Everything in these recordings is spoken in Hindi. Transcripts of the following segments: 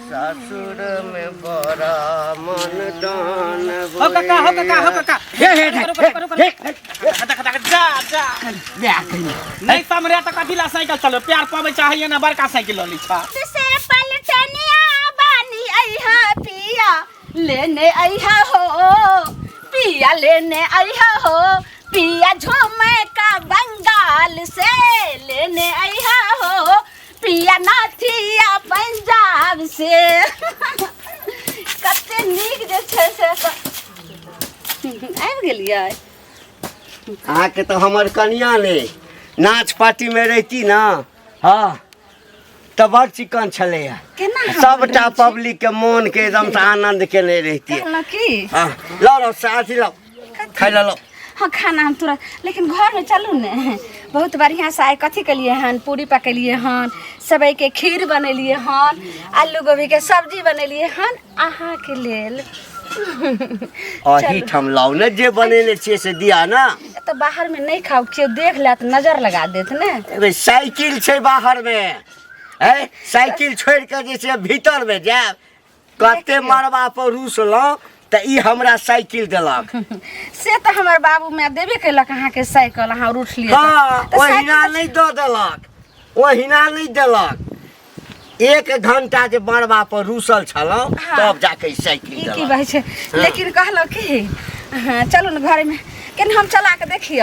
ससुर में बड़ा मन दान हो काका हे जा नहीं समरे तक अभिला साइकिल चलो प्यार पावे चाहिए ना बड़का साइकिल ली छा से पलटनिया बानी आइहा पिया लेने आइहा हो पिया लेने आइहा हो पिया झूमे का बंगाल से लेने आइहा हो पिया नाथिया पंजाब से कते नीक जे छै से आबि गेलियै आके तो हमर कन्या ने नाच पार्टी में रहती ना हाँ तो बड़ चिकन छले सबटा पब्लिक के मन के एकदम से आनंद के नहीं रहती है हाँ लो साथी लो खाई लो हाँ खाना हम तुरंत लेकिन घर में चलू ने बहुत बढ़िया से आए कथी के लिए हन पूरी पकेलिए हन सेवई के खीर बनेलिए हन आलू गोभी के सब्जी बनेलिए हन अहाँ के लेल अही ठम लाओ ने जे बनेले छे से दिया ना तो बाहर में नहीं खाओ क्यों देख ले तो नजर लगा देत ने अरे साइकिल छे बाहर में है साइकिल छोड़ के जैसे भीतर में जाए कते मरबा पर रूसलो त ई हमरा साइकिल देलक से तो हमर बाबू मैं देबे केलक अहाँ के साइकिल अहाँ उठ लिए हां ओहिना नहीं दो देलक ओहिना नहीं देलक 1 घंटा जे मरबा पर रूसल छलो तब जाके साइकिल देलक की बात छै लेकिन कहलो कि हां चलू न घर में केन हम चला के देखिए आ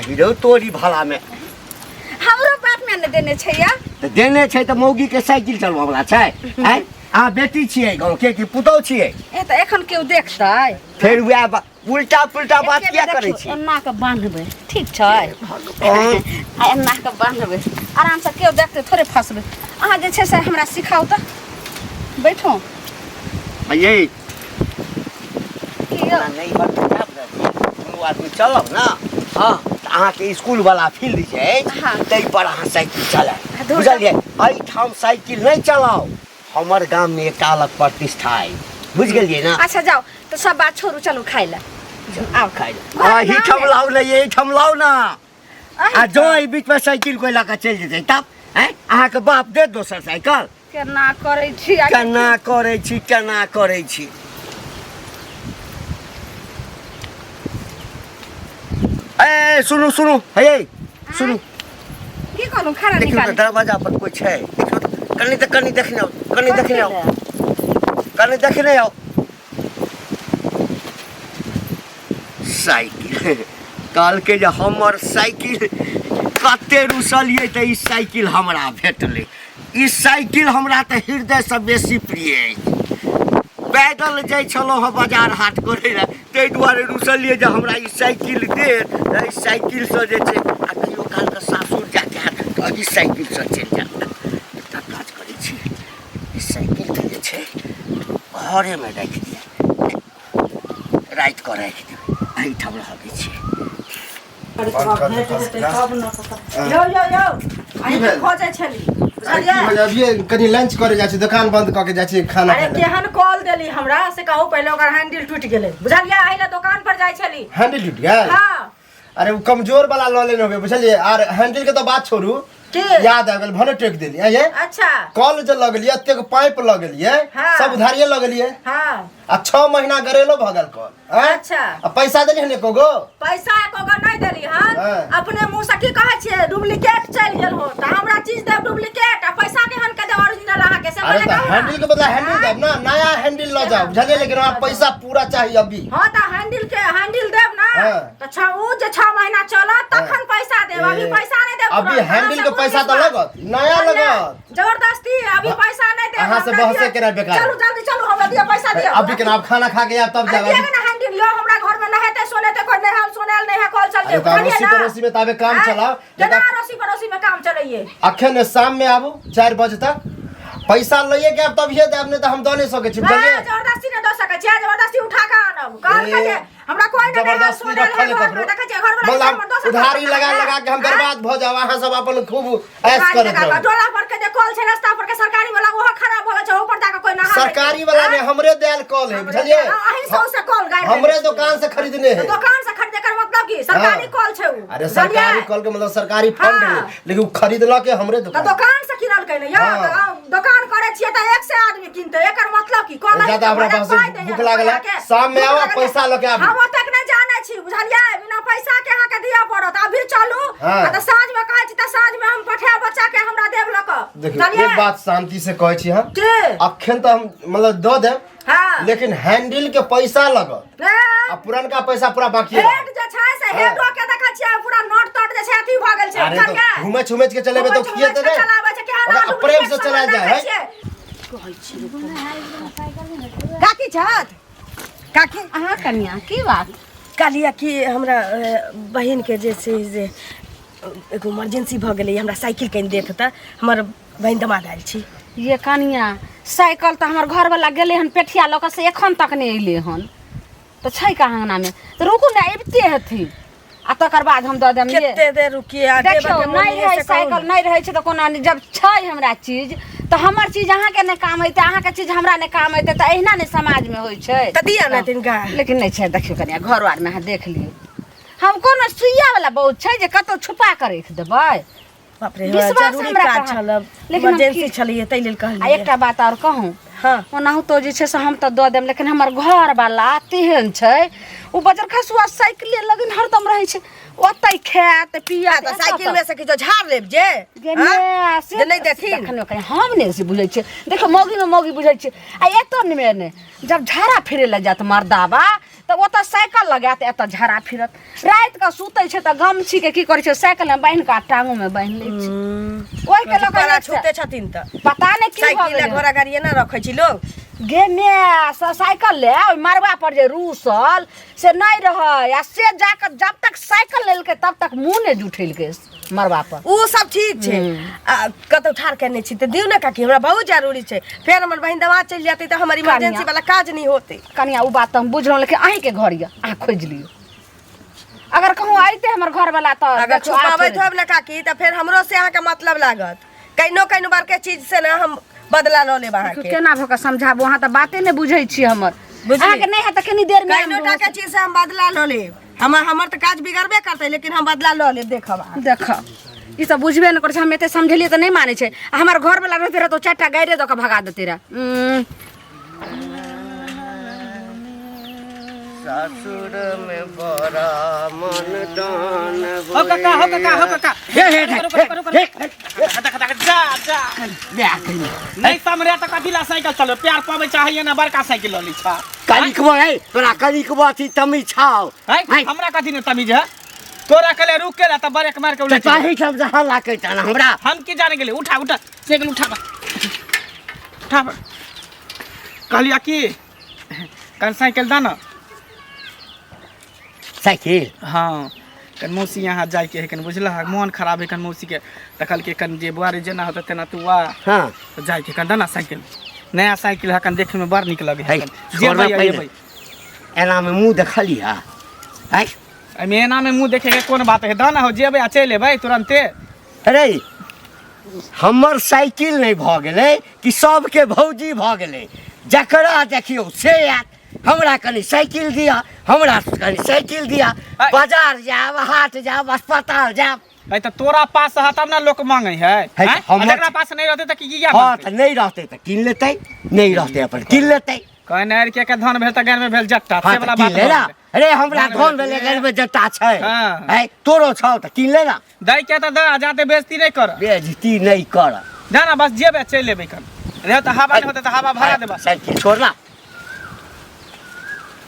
हीरो तोरी भला में हमरो बाप में ने देने छै या त देने छै त मौगी के साइकिल चलबा वाला छै हैं आ बेटी छियै गांव के की पुतौ छियै ए त एखन केउ देखतै फेर उया उल्टा पुल्टा बात किया करै छी एन्ना के बांधबै ठीक छै आ एन्ना के बांधबै आराम से केउ देखतै थोड़े फसबै अहाँ जे छै से हमरा सिखाउ त बैठो ये की नहीं बता दुनू आदमी चलब ना हाँ अहाँ के स्कूल वाला फील्ड छै तै पर अहाँ साइकिल चलाए बुझलियै एहि ठाम साइकिल नहीं चलाओ हमर गांव में एक अलग प्रतिष्ठा है बुझ गेलियै ना अच्छा जाओ तो सब बात छोड़ू चलू खाइ ले आओ खाइ ले ही ठम लाओ ले ये ठम लाओ ना आ जो ई बीच में साइकिल कोई लगा चल जेतै तब हैं अहाँ के बाप दे दोसर साइकिल केना करै छी केना करै छी ए सुनु हे सुनु की कहलू खाना निकाल दरवाजा पर कोई छै कनी देखने आओ साइकिल काल के जे हमर साइकिल कते रुसलिए त ई साइकिल हमरा भेटले ई साइकिल हमरा त हृदय से बेसी प्रिय है पैदल जाय छलो ह बाजार हाट करे ला तै दुआरे रुसलिए जे हमरा ई साइकिल दे ई साइकिल से जे छै आ कहियो काल के सासुर जाके हाट ई साइकिल से चल जा साइकिल के जे छै घरे में राख दिया रात को राख दिया एही ठाम रहबै छी यो आई खोजै छली अभी कनी लंच करे जाय छी दुकान बंद क के जाय छी खाना अरे केहन कॉल देली हमरा से कहू पहले ओकर हैंडल टूट गेलै बुझलियै आइला दुकान पर जाय छली हैंडल टूट गेल हां अरे वो कमजोर वाला ल लेने होबे बुझलिए और हैंडल के तो बात छोड़ू याद आ गेल भने टेक देली ये अच्छा कॉल जे लगलिए अते के पाइप लगलिए सब उधारिये लगलिए हां आ 6 महीना गरेलो भगल कॉल अच्छा आ पैसा देली हने कोगो पैसा कोगो नहीं देली हां अपने मुंह से की कहै छियै डुप्लीकेट चल गेल हो त हमरा चीज देब डुप्लीकेट आ पैसा केहन के दे ओरिजिनल रहा के से अरे त हैंडल के बदला हैंडल देब ना नया हैंडल ल जाओ बुझलिए लेकिन हमरा पैसा पूरा चाहिए अभी हां त हैंडल देब ना त 6 महीना चलत तखन पैसा देब अभी पैसा नहीं देब अभी हैंडल के पैसा तो लगत नया लगत जबरदस्ती अभी पैसा नहीं देब अहाँ से बहसे केना बेकार चलो जल्दी चलो हमरा दिया पैसा दिया अभी के आप खाना खा के आब तब जाओ अभी ना हैंडल यो हमरा घर में नहेते सोनेते कोई नहीं हम सोनेल नहीं है कॉल चल के अरे पड़ोसी में ताबे काम चलाओ जना पड़ोसी में काम चलाइए अखन शाम में आबू 4 बजे तक पैसा लइए के अब तब ये देब नहीं त हम द नहीं सके छी बुझलिए जबरदस्ती नहीं द सके छी जबरदस्ती उठा के आनब कान के जे हमरा कोई नहीं जबरदस्ती रखले ककरो देखे छी घर वाला उधारी लगा के हम बर्बाद भ जाओ अहाँ सब अपन खूब ऐश करत रहो टोला पर के जे कॉल छै रास्ता पर के सरकारी वाला ओहो खराब हो छै ऊपर जाके कोई ना सरकारी वाला ने हमरे देल कॉल है बुझलिए अही सौ से कॉल गाड़ हमरे दुकान से खरीदने है दुकान से खरीदे कर मतलब की सरकारी कॉल छै अरे सरकारी कॉल के मतलब सरकारी फंड है लेकिन खरीदला के हमरे दुकान से किनल के या दुकान करे छिए त एक से आदमी किनते एकर मतलब की कोन ज्यादा हमरा पास भूख लागल है शाम में आवा पैसा लेके आबी हम तक नहीं जाने छी बुझलिए बिना पैसा के अहाँ के दिया पड़त अभी चलू त साँझ में कहै छी त साँझ में हम पठा बच्चा के हमरा देब लक देखिए एक बात शांति से कहै छी हम अखन तो हम मतलब द देब हां लेकिन हैंडल के पैसा लगत आ पुरनका पैसा पूरा बाकी है हेड जे छै से हेडो के देखै छियै पूरा नोट तोट जे छै अथी भ गेल छै बुझलिए घुमै छुमै के चलेबे तो किए त नहीं चलाबै छै के ना प्रेम से चला जाए है कहै छी काकी छत काकी अहाँ कन्या की बात कालिया की हमरा बहिन के जे छै जे एगो इमरजेंसी भ गेलै हमरा साइकिल कनि देत त हमर बहिन दमाद आयल छी ये कनिया साइकिल तो हमार घर वाला गेले हन पेठिया लक से एखन तक नहीं अइले हन तो छै कहाँ अंगना में तो रुकू ना अबिते हथिन आ तकर बाद हम द देम ये केते देर रुकिए आ देखियो नहीं रहे साइकिल नहीं रहे छै तो कोना जब छै हमरा चीज तो हमर चीज अहाँ के नहीं काम अइते अहाँ के चीज हमरा नहीं काम अइते त एहिना नहीं समाज में होय छै त दिया ना तिनका लेकिन नहीं छै देखियो कनिया घर आर में अहाँ देख लियो हम कोनो सुइया वाला बहुत छै जे कतो छुपा के रख देबै बाप रे विश्वास जरूरी हमरा काज कहाँ। छल लेकिन हम इमरजेंसी की- छलिए तै लेल आ कहलिए एकटा बात और कहूँ हां ओनाहु तो जे छै से हम तो दऽ देम लेकिन हमर घर वाला तेहन छै ओ बजर खसुआ साइकिले लगन हरदम रहै छै ओतै खात पिया त साइकिल में से किछो झाड़ लेब जे हाँ? जे नहीं देखिन हम नहीं से बुझै छियै देखो मौगी में मौगी बुझै छियै आ एतो ने जब झाड़ा फिरे लग जात मर्दाबा त ओतऽ साइकिल लगात एतऽ झाड़ा फिरत रात के सुतै छै त गमछी के की करै छै साइकिल में बांध के टांगो में बांध लै छै ओइ के लोग बड़ा छूते छथिन त पता नहीं की भऽ साइकिल गेलै घोड़ा गाड़ी ना रखै छी लोग गे मे साइकिल ले ओइ मरबा पर जे रूसल से नहीं रहे आ से जाकर जब तक साइकिल लेलकै तब तक मुंह ने जुठेलकै मरबा पर उ सब ठीक छै आ कतौ ठार करने छी त दिउ ना काकी हमरा बहुत जरूरी छै फेर हमर बहिन दवा चल जाती त हमर इमरजेंसी वाला काज नहीं होते कनिया उ बात हम बुझलौं लेकिन अहीं के घर या अहाँ खोज लियो अगर कहूँ आइते हमर घर वाला त अगर छुपाबै थोब ना काकी त फेर हमरो से अहाँ के मतलब लागत कइनो बार के चीज से ना हम बदला ल लेब अहाँ के केना भक समझाबो अहाँ त बाते ने बुझै छी हमर बुझलियै? अहाँ के नहीं है त कनी देर में कइनो टा के चीज से हम बदला ल लेब हमर त काज बिगड़बे करतै लेकिन हम बदला ल लेब देखब अहाँ। देख ई सब बुझबे न करै छै हम एते समझलिए त नहीं माने छै आ हमर घर वाला रहते रह तो चारटा गाइरे द के भगा देते रह सासुर में बड़ा मन दान हो काका हे हे जा जा नहीं समरे त कथिला साइकिल चलो प्यार पावे चाहिए ना बड़का साइकिल लली छा कनिकबो है तोरा कनिकबो थी तमी छाओ है हमरा कथि ने तमीज है तोरा कले रुक के ला त ब्रेक मार के उलट चाही सब जहां लाके तना हमरा हम की जाने गेले उठा साइकिल उठा कहलिया की कन साइकिल दाना साइकिल हाँ कन मौसी यहाँ जाए के है कन बुझला मन खराब है कन मौसी के देखल के कन जे बुआरी जेना होता तेना तू आ हां तो जाए के कन दाना साइकिल नया साइकिल है कन देखे में बड़ निक लगे है जे भाई एना में मुंह देखलिया है एमे एना में मुंह देखे के कोन बात है दाना हो जेबे आ चले भाई तुरंते अरे हमर साइकिल नहीं भ गेलै कि सबके भौजी भ गेलै जकरा देखियो से आत हमरा कनी साइकिल दिया हमरा कनी साइकिल दिया बाजार जाब हाट जाब अस्पताल जाब है तो तोरा पास है तब ना लोग मांगे है है तो हमर- जकरा पास नहीं रहते त की किया हाँ तो नहीं रहते तो किन लेते नहीं रहते अपन किन लेते कहने यार के धन भेल त गान में भेल जट्टा हाँ से तो वाला किन बात लेना भऽ अरे हमरा गान में धन भेल भेले घर में जट्टा छै हाँ। है तोरो छौ तो किन लेना दई के त द जाते बेइज्जती नहीं कर बेइज्जती नहीं कर जाना बस जेबे चल लेबे कन रहे त हवा नहीं होते त हवा भरा देबा साइकिल छोड़ना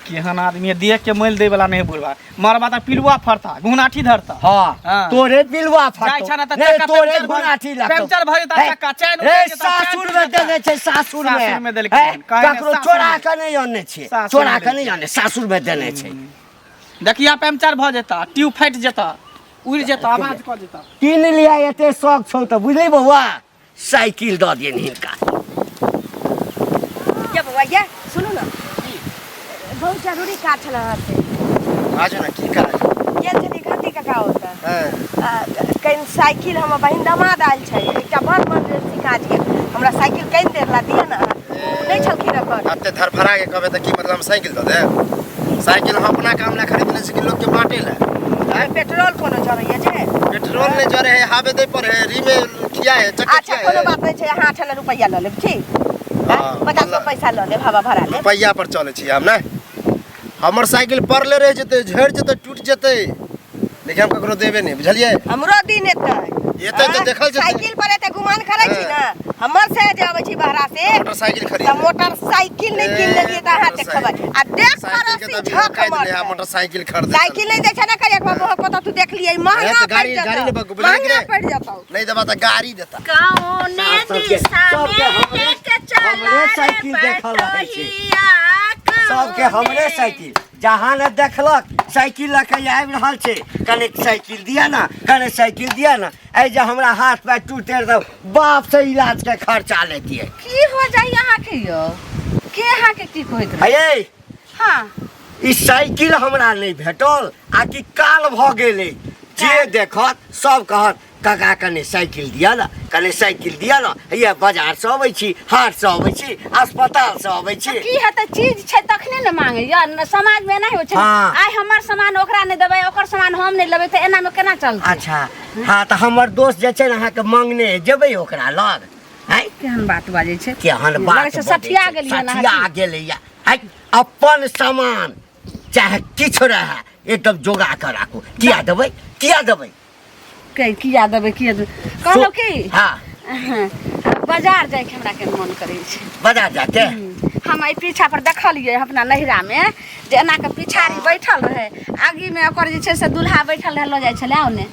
केहन आदमी देख के मैल दे वाला नहीं बुलवा मरबा त पिलुआ फरता गुनाठी धरता हाँ हाँ। तोरे पिलवा जाय फाटो छना त नहीं चक्का तोरे पंचर भऽ- गुनाठी लागतो पंचर भऽ जेता है, चक्का, चैन रे उतरि जेता, सासुर चैन में टूटि देने छै सासुर सासुर में में देलकै है, कहने ककरो सासुर चोरा में के नहीं आने छै सासुर चोरा में के नहीं आने सासुर में देने छै देखिया पंचर भऽ जेता ट्यूब फाटि जेता उड़ि जेता आवाज कऽ जेता किन लिया एते शौक छौ त बुझली बौआ साइकिल द दियन हिनका ये बाबा ये सुनो ना बहुत जरूरी काज छला है आज ना की करे ये जनी घंटी का होता हां कहीं साइकिल हम बहिन दमाद आयल छै एकटा बड़ इमरजेंसी काज के हमरा साइकिल कहीं देर ला दिया ना नहीं छलखिन अपन अते धरफरा के कहबे त की मतलब हम साइकिल द दे साइकिल हम अपना काम ला खरीदने से कि लोग के बांटे ला पेट्रोल कोनो जरैया छै पेट्रोल नहीं जरे है हावे दे पर है री में चकिया है अच्छा कोनो बात नहीं छै, 8 रुपया ल लेब ठीक। 50 पैसा ल लेब, हवा भरा लेब। रुपया पर चले छी हम ना। हमर साइकिल पड़ले रह जते, झड़ जते, टूट जते, लेकिन हम ककरो देबे नहीं, बुझलिए। हमरो दिन एतै एतै त देखल जते। साइकिल पर एतै गुमान करै छी ना, हमर से जे आबै छी बाहरा से मोटरसाइकिल खरीद। त मोटरसाइकिल नहीं किन लेलिए त अहाँ देखबै आ देख कर से झक मार। मोटरसाइकिल खरीद। साइकिल नहीं दै छै ना करिया बाबू को तू देख लियै महंगा गाड़ी ने बक बुझलिए महंगा पड़ जाता नहीं दबा त गाड़ी देता। कौने दिशा में लेके चला हमरे साइकिल देखल रहे छै, सबके हमरे साइकिल जहाँ न देखलक साइकिल लऽ के आबि रहल छै, कने साइकिल दिया ना, कने साइकिल दिया ना। ऐ जे हमरा हाथ पैर टूटे तो बाप से इलाज के खर्चा लेतिए। की हो जाई यहाँ के यो, के यहाँ के की कहत रहे? हे हाँ ई साइकिल हमरा नहीं भेटल, आ कि काल भ गेलै। जे देखत सब कहत काका कने साइकिल दिया ना, कने साइकिल दिया ना। ये बाजार से अबै छी, हाट से अबै छी, अस्पताल से अबै छी। की हेतै, चीज छै तखने न मांगे या समाज में नहीं हो छै। हाँ। आइ हमर सामान ओकरा नहीं देबै, ओकर सामान हम नहीं लेबै, त एना में केना चलतै? अच्छा हाँ, तो हमर दोस्त जे छै ने अहाँ के मांगने जेबै ओकरा लग। हैं केहन बात बाजै छै? केहन बात लगै छै सठिया बजै छै, गेलियै ना। सठिया गेलैया। हैं अपन सामान चाहे किछु रहे एकदम जोगा के राखू। किया देबै, किया देबै? किया देबै, किया देबै? कहलो की हाँ बाजार जाए के हमरा के मन करै छै। बाजार जाके हम एहि पीछा पर देखलियै अपना नहिरा में जे एना के पिछाड़ी बैठल रहे, आगी में ओकर जे छै से दूल्हा बैठल रहे, लो जाइ छले ओने।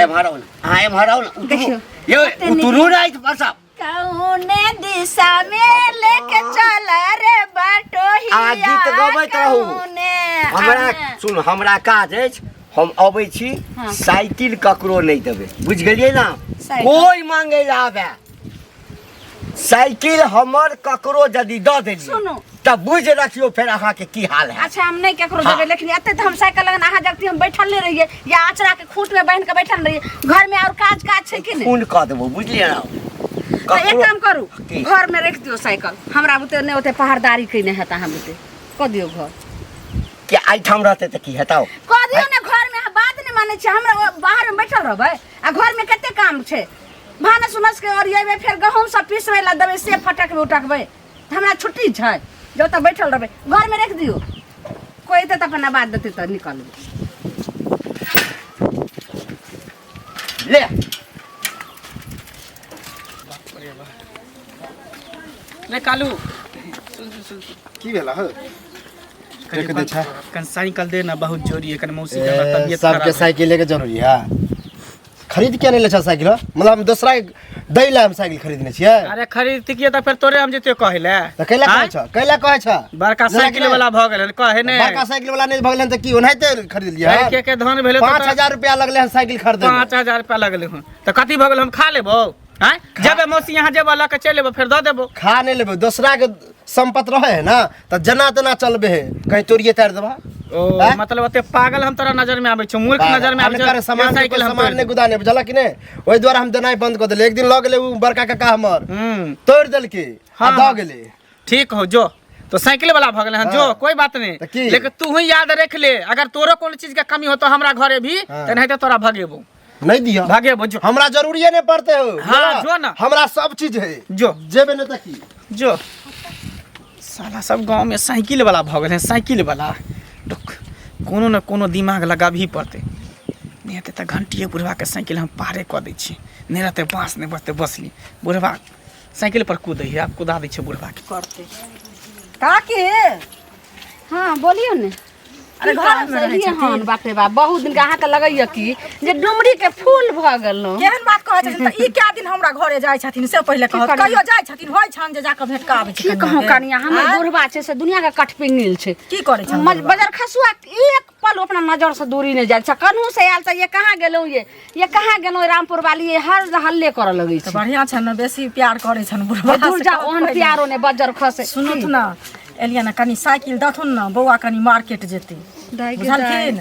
एम्हर आउ ना, हाँ एम्हर आउ ना। देखियो ये उतरू राइत बसा। कौने दिशा में लेके चल रे बटोही। आ गीत गबैत रहू। हमरा सुन, हमरा काज अछि, हम अबै छी। हाँ। साइकिल ककरो नहीं देबै, बुझ गेलियै ना। साइकिल। कोई मांगे ला आबे साइकिल हमर ककरो यदि दऽ देलियै सुनू। तब बुझ रखियो फिर अहाँ के की हाल है। अच्छा हम नहीं केकरो हाँ। देबै, लेकिन एते तो हम साइकिल लगन अहाँ जगती हम बैठल नहीं रहिए, या आचरा के खूंट में बांध के बैठल रहिए। घर में और काज छै कि नहीं? फोन कऽ देबो, बुझलियै ना। तो एक काम करू, की? घर में रख दियो साइकिल। हमरा बुते नहीं होते पहाड़दारी कहीं नहीं हेता, हम बुते कऽ दियो घर। कि आइठाम रहतै तऽ की हेतौ? कह दियो ना घर में, बात नहीं माने छै। हमरा बाहर में बैठल रहबै आ घर में कते काम छै। भानस उनस के ओरियेबै, फिर गहूम सब पीसबै ला देबै, से फटकबै उटकबै, हमरा छुट्टी छै। जो तक बैठल रहबै घर में रख दियो, कोई एतै तऽ अपन बात देतै तऽ निकलबै। ले रे कालू की भेला हो? कन साइकिल दे ना, बहुत जोरी है, कन मौसी के तबियत सबके खराब है। साइकिल लेके जरूरी है। खरीद क्या नहीं ले साइकिल? मतलब हम दूसरा दै ला हम साइकिल खरीदने छियै। अरे खरीद के त फिर तोरे हम जेते कहे ले। त कैला कहै छ, कैला कहै छ? बड़का साइकिल वाला भ गेल कहे ने। बड़का साइकिल वाला नहीं भगलन त की ओनाहिते खरीद लिया। के धन भेले तो 5000 रुपया लगले है साइकिल खरीदे। 5000 रुपया लगले हन त कथि भ गेल, हम खा लेबो? हैं जबे मौसी यहां जेबो ला के चलेबो, फिर द देबो। खा नहीं लेबो, दूसरा के संपत्ति रहे है ना, त जना तना चलबे है, कहीं तोरिए तार देबा। ओ मतलब ओते पागल हम तोरा नजर में आबै छ, मूर्ख नजर में आबै छ। सामान साइकिल हम सामान नहीं गुदाने बुझला कि नहीं? ओइ द्वारा हम देनाई बंद कर देले। एक दिन ल गेले उ बड़का काका हमर तोड़ देल के आ द गेले। ठीक हो जो, तो साइकिल वाला भ गेले हन जो, कोई बात नहीं। त की? लेकिन तू ही याद रख ले, अगर तोरो कोनो चीज के कमी हो तो हमरा घरे भी त नहीं तो तोरा भगेबो। नहीं दिया भगेबो जो। हमरा जरूरी नहीं पड़ते हो। हाँ, जो ना। हमरा सब चीज है जो जेबे नहीं तकी जो। साला सब गांव में साइकिल वाला भ गेल है, साइकिल वाला। कोनो न कोनो दिमाग लगाबही पड़ते। नहीं हेतै त घंटिए बुढ़वा के साइकिल हम पारे कऽ दै छी। नहीं रहते बाँस नहीं बचते बसली, बुढ़वा साइकिल पर कूदै है, आप कुदा दै छै बुढ़वा के। करते काकी हाँ बोलियो ने। अरे घर में रहै छथिन। हाँ बाप रे बाप, बहुत दिन के अहाँ के लगैया कि जे डुमरी के फूल भ गेलौ। केहन बात कहै छथिन? त ई क्या दिन हमरा घरे जाइ छथिन से पहिले कहत। करी? कहियो जाइ छथिन, होय छन जे जाके भेट आबै की कहूँ कनिया, हमर बुढ़वा छै से दुनिया के कठपिंगिल छै। की करै छन? बजर खसुआ एक पल अपना नजर से दूरी नहीं जाइ छै। कन्हू से आयल त ये कहाँ गेलौ, ये कहाँ गेलौ रामपुर वाली, ये हर हल्ले कर लगै त छै। बढ़िया छन न, बेसी प्यार करै छन बुढ़वा। दूर जा ओहन प्यारो ने बजर खसे। सुनत न, एलिया न कनी साइकिल दथुन न, बौआ कनी मार्केट जेते। बुझलखिन?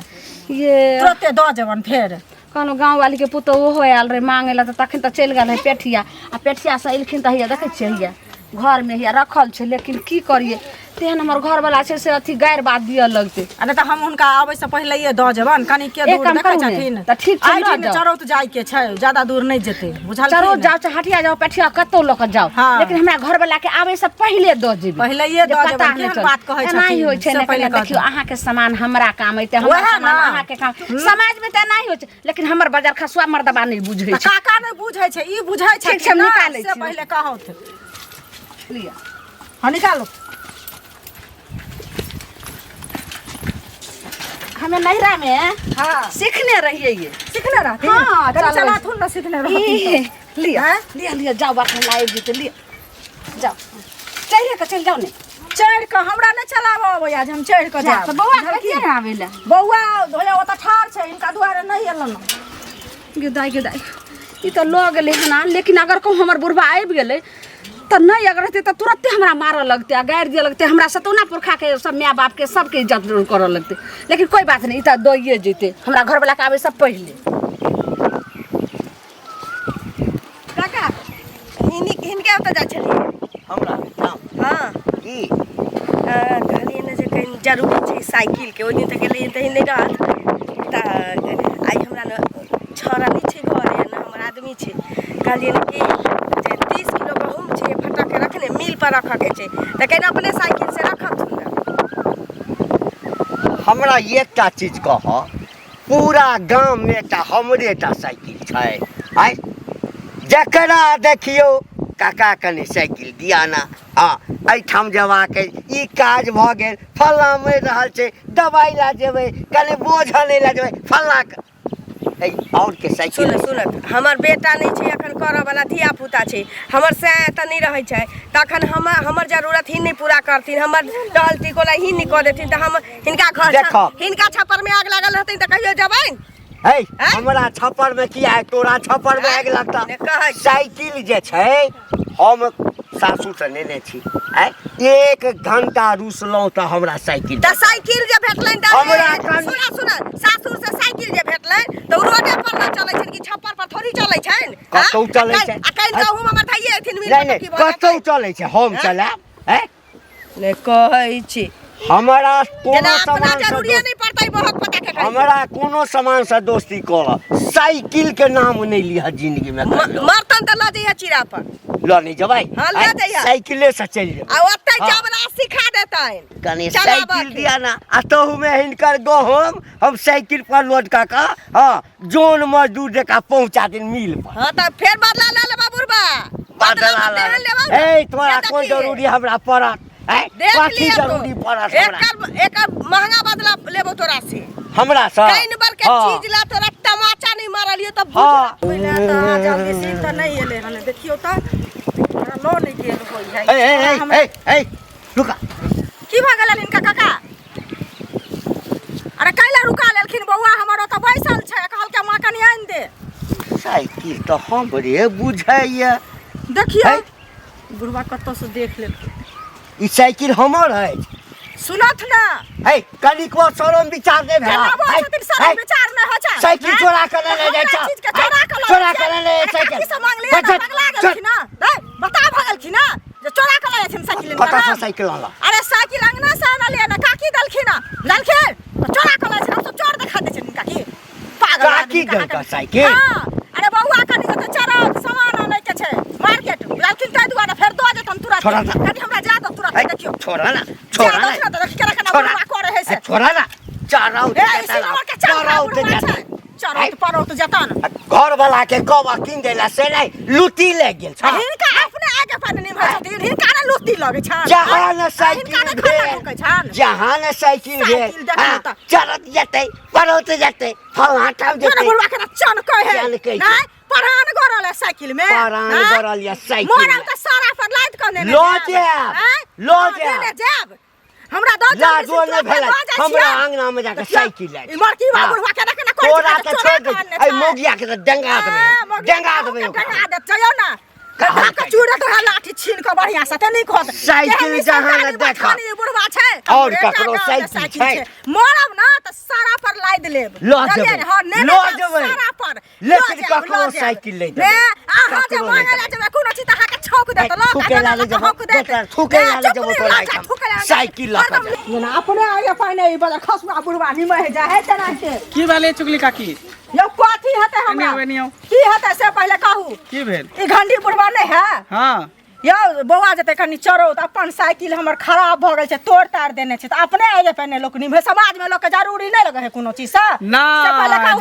ये तुरते द जेबन फेर। कहनो गाँव वाली के पुतो ओहो आयल रहे मांगे ला, तखन त चलि गेल है पेठिया। आ पेठिया से एलखिन त हिया देखै छियै, हिया घर में ही रखल छै, लेकिन की करिए तेहन हमर घर वाला छै से अथी गैर बात दिए लगते। अरे त हम हुनका आबै से पहिले ये द जेबन, कनी के दूर काम देखै करू ने, छथिन त ठीक छै, आइ ल दिन जाउ। चरौत जाय के छै, ज्यादा दूर नहीं जेते, बुझल चलो जाओ चाहे हटिया जाओ पेठिया कतो लोग जाओ, हाँ। लेकिन हमरा घर वाला के आवे से पहले द जेबी। पहिले ये द जे जेबन, पता केहन नहीं बात कहै एना ही छथिन, होय छै से ने, पहिले पहिले देखियो अहाँ के सामान हमरा काम अइते, हमर वएह सामान ना। अहाँ के काम। समाज में त एना ही होय छै, लेकिन हमर बाजार खसुआ मर्दबा नहीं बुझै छै। काका नहीं बुझै छै, ई बुझै छै ठीक छै, हम निकालै से छी। पहिले कहौ थे। लिया हां निकालो। हमें नैहरा में हां सीखने रहिए ये। सीखने रहती हाँ, कभी चलो। चला थुन ना सीखने रहती ई, लिया हैं? लिया लिया जाओ बात लाइव जीते लिया जाओ, चढ़िए के चल जाओ ने। चढ़ के हमरा नहीं चलाबो अबै, आज हम चढ़ के जा जाब। तो बौआ कहिए आवेला बौआ होया ओता ठाड़ छै, इनका दुआरे नहीं एलन। गिदाई गिदाई ई तो लो गेले हना, लेकिन अगर कहूँ हमर बुढ़बा आबि गेले तो नहीं, अगर रहते तो तुरंते हमरा मारऽ लगते आ गारि दिए लगते, हमरा सतौना पुरखा के सब माय बाप के सबके इज्जत करऽ लगते। लेकिन कोई बात नहीं, ई तो दोइए जेते हमरा घर वाला के आवे सब पहले। काका हिनके ओतऽ जा छलिए हमरा नाम हां की कहलिए ने जे कहीं जरूरी छै साइकिल के, ओइ दिन तक गेलिए तही नहीं रहत त आई हमरा न छोरा नहीं छै घर या ना हमर आदमी छै, कहलिए ने कि जे 30 किलो गहूम छै फटक के रखने मिल पर रखऽ के छै, त कहीं अपने साइकिल से रखत ना। हमरा एकटा चीज कह, पूरा गांव में टा हमरे टा साइकिल छै, आय जकरा देखियो काका कने साइकिल दिया ना, हाँ एठाम जेबाके ई काज भ गेल, फल्ला मरि रहल छै दवाई ला जेबै, कने बोझ नहीं ला जेबै फल्ला और के साइकिल। सुनत हमर बेटा नहीं छै अखन करऽ वाला, धिया पुता छै हमर, से त नहीं रहै छै, तखन हमर जरूरत ही नहीं पूरा करथिन, हमर टहलती कोला ही नहीं कऽ देथिन, त हम हिनका घर देखो। हिनका छप्पर में आग लागल रहथिन त कहियो जबैन। है हमरा छप्पर में किया है, तोरा छप्पर में आग लगता। साइकिल जे छै हम सासू से लेने छी, आय 1 घंटा रुसलौं त हमरा साइकिल त साइकिल जे भेटलैन त हमरा सुन सासुर से साइकिल जे भेटलैन त उ रोडे पर न चलै छन कि छप्पर पर थोड़ी चलै छन, कतौ चलै छै, आ कहीं कहूँ हमर धइए एथिन मिल नहीं नहीं कतौ चलै छै, हम चलाब है ने कहै छी हमरा कोनो जेना अपना सामान जरूरी से नहीं पड़तै बहक पता के हमरा कोनो सामान से दोस्ती कर, साइकिल के नाम नहीं लिया जिंदगी में कहियो। मर्तन त ल जइया चिरा पर ल नहीं जबै, हाँ, ले जइया। साइकिले से चल जेबै, आ ओतै जबरा सिखा देतैन कनी चलाबऽ साइकिल के। दिया ना, आ तहु में हिनकर गहूम हम साइकिल पर लोड का हाँ जोन मजदूर जका पहुंचा दिन मिल पर। हां त फेर बदला ले लेबा बुढ़बा, बदला ला ए तोरा कोन जरूरी हमरा पड़त, है कथी जरूरी पड़त हमरा, एक महंगा बदला लेबो तोरा से, हमरा से कई नंबर के चीज ला तोरा तमाचा नहीं मारलियो त हाँ। पहिले त जल्दी से त नहीं एले हने, देखियो त हमरा लो नहीं गेल होई है। ए रुका की भ गेलन इनका काका? अरे कैला रुका लेलखिन बौआ, हमर ओत बैसल छै, कहल के मां कनी आइन दे। साइकिल तो हमरे बुझाइए, देखियो है? बुढ़वा कत्तो से देख लेलखिन, ई साइकिल हमर है, सुनत ना है कनिको शरम विचार दे भेला, केना बोल छथिन सारा विचार में हो छै, साइकिल चोरा कर ले जाय छ, चीज के चोरा कर चोरा कर ले साइकिल, की से मांग लिया ना, पगला गेलखिन ना, दे बता भगलखिन ना जे चोरा कर ले छथिन साइकिल इनका पता ना। सा साइकिल वाला अरे साइकिल अंगना से आनलिए ना, काकी दलखिन ना, दलखिन तो चोरा कर ले छथिन, हम तो चोर दिखा दे छथिन काकी, पागल काकी आदमी दल का साइकिल? हां अरे बौआ कनी तो चरा सामान आनै के छै मार्केट, दलखिन तै दुआरे फेर दो जे तुम तुरंत छोड़ा ना। कनी हमरा जा दो तुरंत, देखियो छोड़ा ना, छोड़ा ना, करे है से छोड़ा ना, चराउ ए चराउ तो जाता, चराउ तो परो तो जाता ना। घर वाला के कबा किन देला से नहीं लूटी ले गेल छ, हिनका अपने आगे पानी नहीं भर छथिन, हिनका ना लुत्ती लगे छन, जहाँ न साइकिल हिनका ना खाता रुकै छन, जहाँ न साइकिल साइकिल देखियो त। चलत जते परोत जते फला ठाम तोरा जते बुढ़वा के चन कहे चन कहे नहीं परान गरल है साइकिल में, परान हैं? गरल या साइकिल मोरम त सारा पर लाइट कने ने लो जाब, लो जाब। जाब हमरा दो लाजो नहीं भेला, हमरा आंगना में जाके साइकिल ले इमरकी बा बुढ़वा के ना तोरा के छोड़ दे, ए मोगिया के डंगा देबे, डंगा देबे डंगा दे चयो ना, कहा के चूड़ा तो लाठी छीन के बढ़िया से ते नहीं खोद साइकिल जहाँ न देखा बुढ़वा छै और ककरो साइकिल छै, मोरम ना त सारा पर लाइद लेब, लो जेबै, लो जेबै, सारा पर लेकिन ककरो साइकिल ले ने देबै, आहा जे मांगे ले जेबै कोनो चीज अहा के छौक दे थूके लाले जब थूके लाले जब तो लाइक साइकिल लगा ना अपने आगे पाने ई बड़ा खसमा बुढ़वा निमह जा है तना के की भेले चुगली काकी यो कथी हते हमरा की हते से पहले कहू की भेल ई घंटी बुढ़वा नहीं है हां यो बौआ जते कनी चरो त अपन साइकिल हमर खराब भ गेल छै तोड़ तार देने छै त अपने आगे पहने लोक निमह समाज में लोक के जरूरी नहीं लगे है कोनो चीज से ना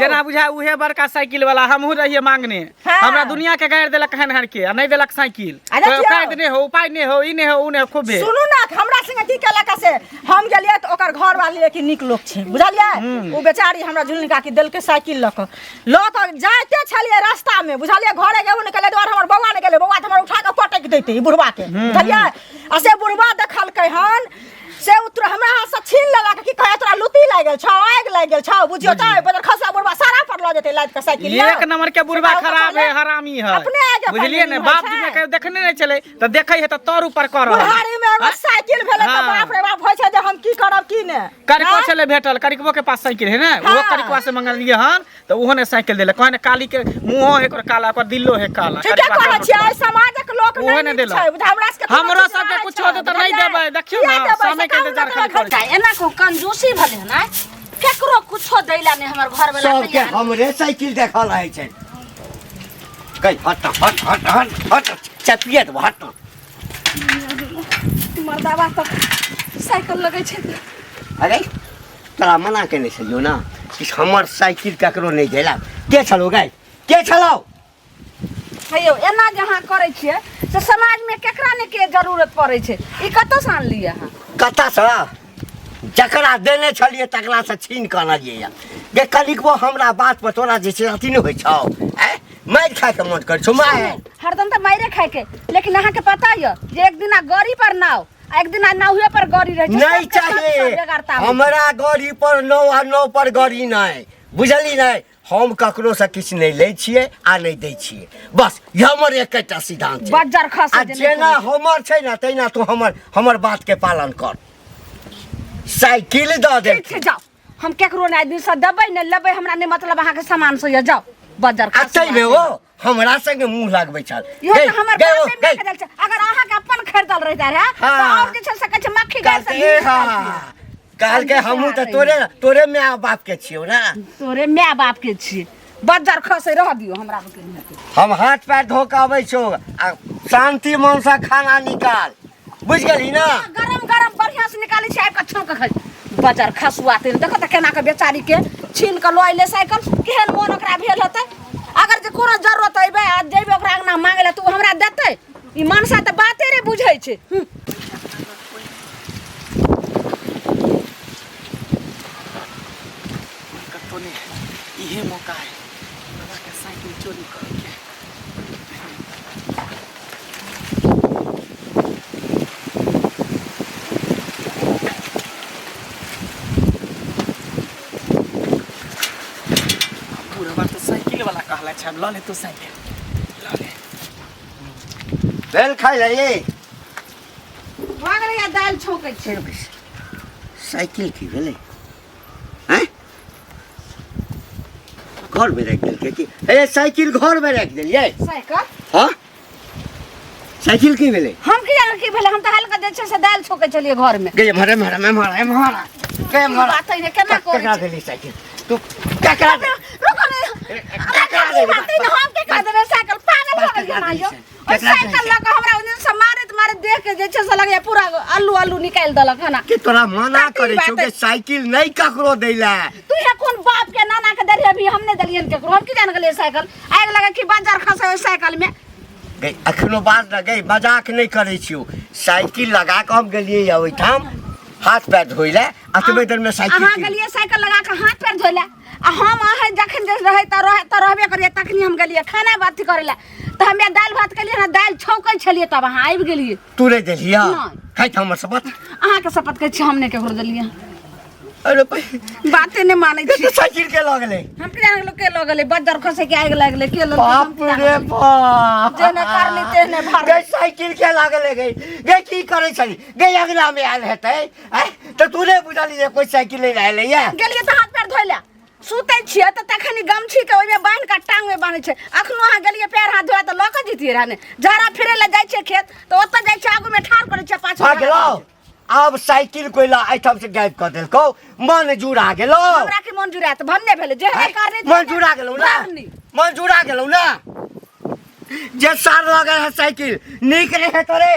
जेना बुझा उहे बड़का साइकिल वाला हमहू रहिए मांगने हमरा दुनिया के गाड़ देलक हन हन के नहीं देलक साइकिल काट ने हो उपाय ने हो ई ने हो उ ने खूब भेल सुनू ना हमरा संगे की केलक से हम गेलिए त ओकर घर वाली लेकिन निक लोक छै बुझलिए उ बेचारी हमरा झुलनी काकी देल के साइकिल लक जाते छलिए रास्ता में बुझलिए घरे गेबो ने कले द्वार हमर बौआ ने गेले बौआ त हमर उठा के पटक देते ई बुढ़वा के बुझलिए आ से बुढ़वा देखलकै हन से उतर हमरा हाथ से छीन लेलक कि कहे तोरा लुती लाग गेल छौ आग लाग गेल छौ बुझियो त बदर खसा बुढ़वा सारा पर ल जेते लाद के साइकिल एक नंबर के बुढ़वा खराब है हरामी है बुझलिए ने बाप जी के देखने नहीं चले त देखै है त तोर ऊपर कर बुढ़ारी में एगो साइकिल भेले त बाप रे बाप होय छै जे हम की करब की ने करिको चले भेटल करिकबो के पास साइकिल है ना वो करिकवा से मंगल लिए हन त ओहो ने साइकिल देले कहने काली के मुंहो है काला ओकर दिलो है काला ठीक कहै छै समाजक लोक नहीं छै हमरा से हमरो सब के कुछ होते त नहीं देबै देखियो ना समय के इंतजार करे एना को कंजूसी भले ना केकरो कुछो दैला ने हमर घर वाला सब के हमरे साइकिल देखल है छै कई हट हट हट हट हट चपियत हट मर्दावा तो साइकिल लगे छै अरे तोरा मना केने छलियो ना कि हमर साइकिल ककरो नहीं देला के छलो गाय के छलो हेयो एना जहां करे छिए से समाज में केकरा ने के जरूरत पड़े छै ई कतो सान लिए हां कता से जकरा देने छलिए तकरा से छीन के आनलिए या गे कलिकबो हमरा बात पर तोरा जे छै अथी न होय छौ हैं मार खाय के मन कर छौ माय हरदम त मारे खाय के लेकिन अहाँ के पता य जे एक दिन गड़ी पर नाव एक दिन नाहुए पर गड़ी रहे नहीं चाहिए हमरा गड़ी पर नाव पर गड़ी नहीं बुझली नहीं हम ककरो से किछ नहीं ले छिए आ नहीं दै छिए बस ये हमर एकटा सिद्धांत छै बज्जर खस जेना हमर छै ना तैना तू हमर बात के पालन कर साइकिल द दे ठीक छै जाओ हम केकरो ने आदमी से दबै ने लेबै हमरा ने मतलब अहाँ के सामान से जाओ बज्जर खस अतै में हो हमरा संगे मुंह लागबै छल यो त हमर बात में खरीदल छै अगर अहाँ के अपन खरीदल रहता रहे त और जे छै से कछ मक्खी गाय से काल के हमहू त तोरे माय बाप के छियो ना तोरे माय बाप के छी बज्जर खसे रह दियो हमरा के हम हाथ पैर धो के आबै छौ आ शांति मन से खाना निकाल बुझ गेली ना गरम गरम बढ़िया से निकाली छै आब के छौक खाइ बज्जर खसुआ ते देखो त केना के बेचारी के छीन के लय ले साइकिल केहन मोन ओकरा भेल होतै अगर जे कोनो जरूरत अइबे आ जेबे ओकरा अंगना मांगे ले तू हमरा देतै ई मनसा त बाते रे बुझै छै इहे मौका है बाबा के साइकिल चोरी करे के पूरा बात तो साइकिल वाला कहला छै ल ले तो साइकिल ल ले बेल खाइ ले ये भागले या दाल छौकै छै साइकिल की भेलै हैं घर में रख देल के ए साइकिल घर में रख देलिए साइकिल हां साइकिल की भेलै हम की जान की भेले हम त हल्का जे छै से दाल छौकै छलिए घर में गे मारे मारे मैं मारा के मारा बात है केना ककरा देली साइकिल तू ककरा दे रुको ने अरे बात है हम के कर देबे साइकिल पागल हो गेल मायो ओ साइकिल लगा हमरा उन से मारत देख के जे छै से लगे पूरा आलू निकाल देलक हना कि तोरा मना करे छौ के साइकिल नहीं ककरो देला तू ये कौन बाप के नाना के दरिया भी हमने दलियन के हम की जान गेलिए साइकिल आग लगा कि बाजार खसे साइकिल में गई अखनो बात न गई मजाक नहीं करे छियो साइकिल लगा के हम गेलिए या ओइठाम हाथ पैर धोइले अतबे देर में साइकिल अहाँ गेलिए साइकिल लगा के हाथ पैर धोइले आ हम आहे जखन जे रहे त रहबे करिए तखनी हम गेलिए खाना बात करेला त हमे दाल भात केलिए ना दाल छौकै छलिए तब अहाँ आबि गेलिए तू रे देलिया है त हमर शपथ अहाँ के शपथ कहै छी हमने के घर देलिए अरे बाते नहीं मानै छी साइकिल के लगले हम के जान लोग के लगले बज्जर खसे के आग लागले के लोग बाप रे बाप जेने करली तेने भाग गई साइकिल के लगले गई की करे छली गई अगला में आल हेतै त तू रे बुझाली जे कोई साइकिल ले आले या गेलिए त हाथ पैर धोइला सुतै छियै तऽ तखन गमछी के ओइमे बान्हि के टांग में बान्है छै। अखनो अहाँ गेलियै पैर हाथ धोआ तऽ लऽ कऽ जैतियै रहै ने। झाड़ा फिरै लए जाइ छियै खेत तऽ ओतऽ जाइ छियै आगू में ठाढ़ करै छियै पाछू भागलो अब साइकिल कोइला आइटम से गायब कर देलको मन जुड़ा गेलो हमरा के मन जुड़ात भन्ने भेलै जे हे करने मन जुड़ा गेलो ना मन जुड़ा गेलो ना जे सार लगे है साइकिल नीक रहे तोरे